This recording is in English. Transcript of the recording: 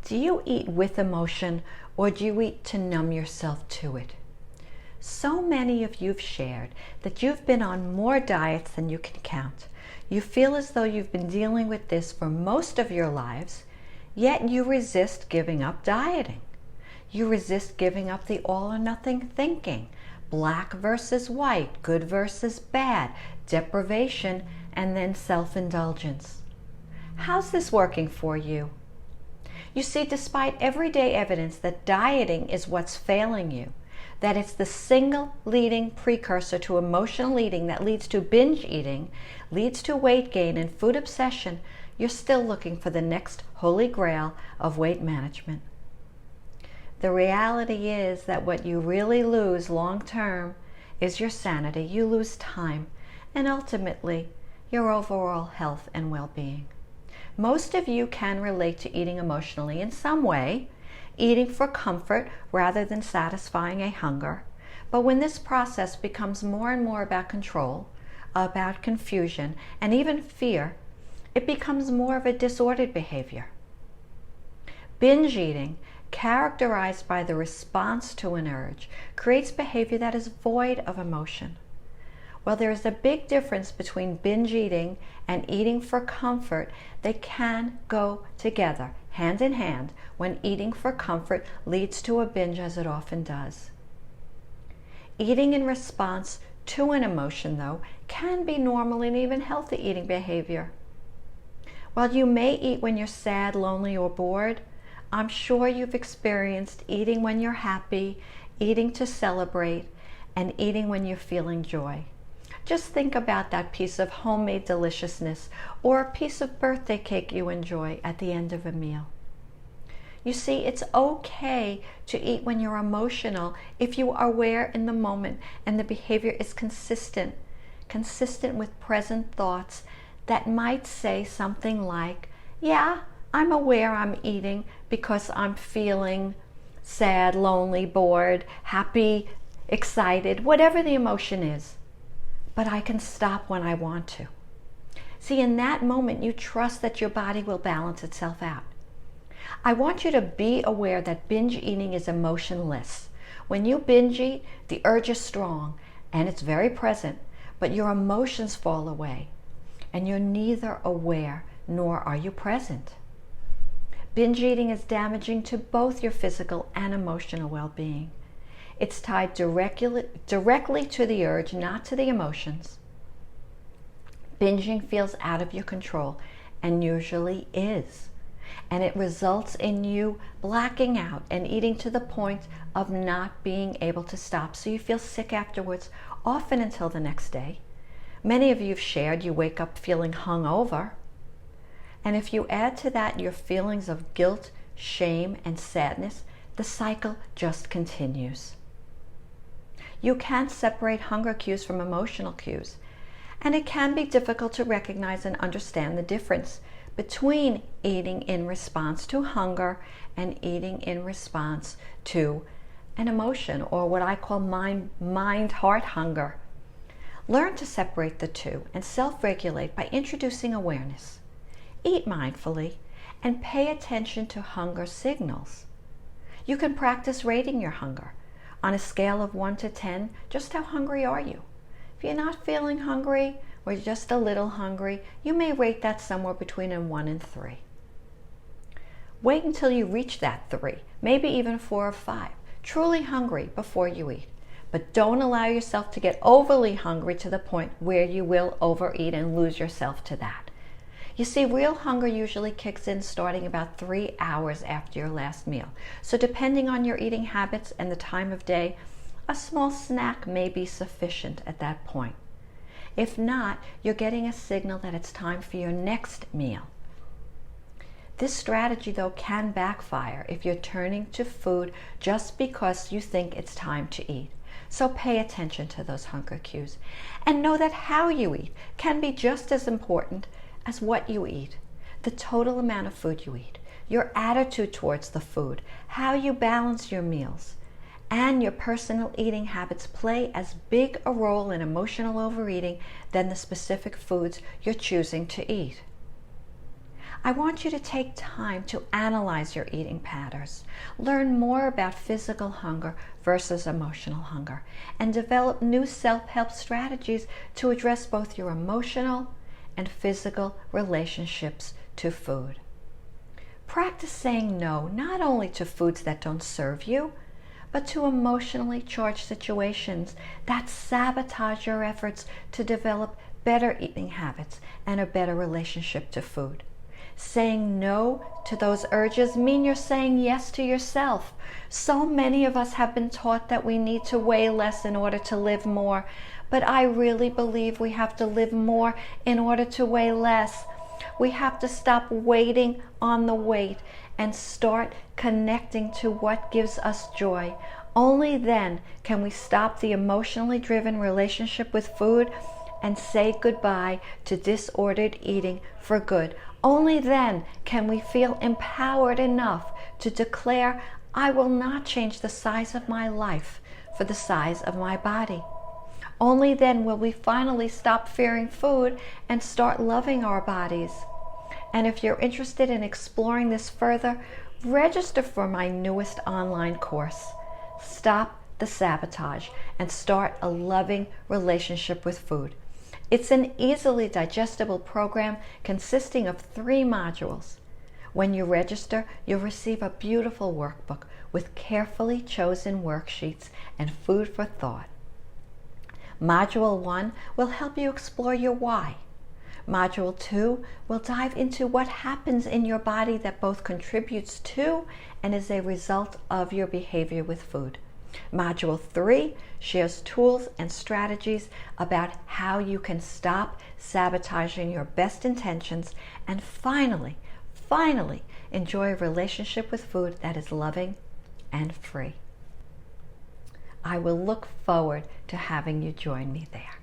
Do you eat with emotion, or do you eat to numb yourself to it? So many of you've shared that you've been on more diets than you can count. You feel as though you've been dealing with this for most of your lives, yet you resist giving up dieting. You resist giving up the all or nothing thinking, black versus white, good versus bad, deprivation, and then self-indulgence. How's this working for you? You see, despite everyday evidence that dieting is what's failing you, that it's the single leading precursor to emotional eating that leads to binge eating, leads to weight gain and food obsession, you're still looking for the next holy grail of weight management. The reality is that what you really lose long term is your sanity. You lose time and ultimately your overall health and well-being. Most of you can relate to eating emotionally in some way, eating for comfort rather than satisfying a hunger. But when this process becomes more and more about control, about confusion, and even fear, it becomes more of a disordered behavior. Binge eating, characterized by the response to an urge, creates behavior that is void of emotion. While there is a big difference between binge eating and eating for comfort, they can go together, hand in hand, when eating for comfort leads to a binge, as it often does. Eating in response to an emotion, though, can be normal and even healthy eating behavior. While you may eat when you're sad, lonely, or bored, I'm sure you've experienced eating when you're happy, eating to celebrate, and eating when you're feeling joy. Just think about that piece of homemade deliciousness or a piece of birthday cake you enjoy at the end of a meal. You see, it's okay to eat when you're emotional if you are aware in the moment and the behavior is consistent with present thoughts that might say something like, yeah, I'm aware I'm eating because I'm feeling sad, lonely, bored, happy, excited, whatever the emotion is. But I can stop when I want to. See, in that moment, you trust that your body will balance itself out. I want you to be aware that binge eating is emotionless. When you binge eat, the urge is strong and it's very present, but your emotions fall away and you're neither aware nor are you present. Binge eating is damaging to both your physical and emotional well-being. It's tied directly to the urge, not to the emotions. Binging feels out of your control, and usually is. And it results in you blacking out and eating to the point of not being able to stop. So you feel sick afterwards, often until the next day. Many of you have shared you wake up feeling hungover. And if you add to that your feelings of guilt, shame, and sadness, the cycle just continues. You can't separate hunger cues from emotional cues, and it can be difficult to recognize and understand the difference between eating in response to hunger and eating in response to an emotion, or what I call mind-heart hunger. Learn to separate the two and self-regulate by introducing awareness. Eat mindfully and pay attention to hunger signals. You can practice rating your hunger. On a scale of 1 to 10, just how hungry are you? If you're not feeling hungry or you're just a little hungry, you may rate that somewhere between a 1 and 3. Wait until you reach that 3, maybe even 4 or 5, truly hungry before you eat. But don't allow yourself to get overly hungry to the point where you will overeat and lose yourself to that. You see, real hunger usually kicks in starting about 3 hours after your last meal. So depending on your eating habits and the time of day, a small snack may be sufficient at that point. If not, you're getting a signal that it's time for your next meal. This strategy, though, can backfire if you're turning to food just because you think it's time to eat. So pay attention to those hunger cues and know that how you eat can be just as important as what you eat, the total amount of food you eat, your attitude towards the food, how you balance your meals, and your personal eating habits play as big a role in emotional overeating than the specific foods you're choosing to eat. I want you to take time to analyze your eating patterns, learn more about physical hunger versus emotional hunger, and develop new self-help strategies to address both your emotional and physical relationships to food. Practice saying no, not only to foods that don't serve you, but to emotionally charged situations that sabotage your efforts to develop better eating habits and a better relationship to food. Saying no to those urges means you're saying yes to yourself. So many of us have been taught that we need to weigh less in order to live more, but I really believe we have to live more in order to weigh less. We have to stop waiting on the weight and start connecting to what gives us joy. Only then can we stop the emotionally driven relationship with food and say goodbye to disordered eating for good. Only then can we feel empowered enough to declare, I will not change the size of my life for the size of my body. Only then will we finally stop fearing food and start loving our bodies. And if you're interested in exploring this further, register for my newest online course, Stop the Sabotage and Start a Loving Relationship with Food. It's an easily digestible program consisting of 3 modules. When you register, you'll receive a beautiful workbook with carefully chosen worksheets and food for thought. Module 1 will help you explore your why. Module 2 will dive into what happens in your body that both contributes to and is a result of your behavior with food. Module 3 shares tools and strategies about how you can stop sabotaging your best intentions and finally enjoy a relationship with food that is loving and free. I will look forward to having you join me there.